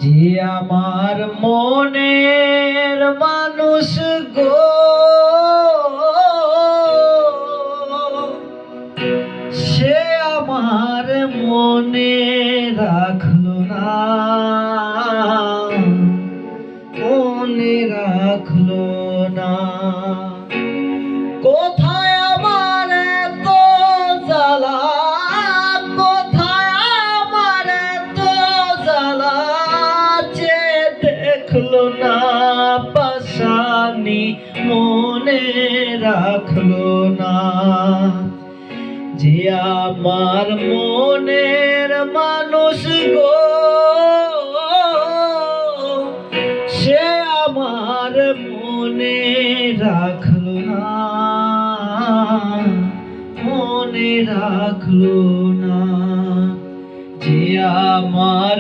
যে আমার মনের মানুষ গো, সে আমার মনে রাখলো না, মনে রাখলো না। কোথায় আমার এত জ্বালা, কোথায় আমার এত জ্বালা, যে দেখলো না পাশানি মনে রাখলো না। যে আমার মনের মানুষ গো, সে আমার মনে রাখলো না, মনে রাখলো না। যে আমার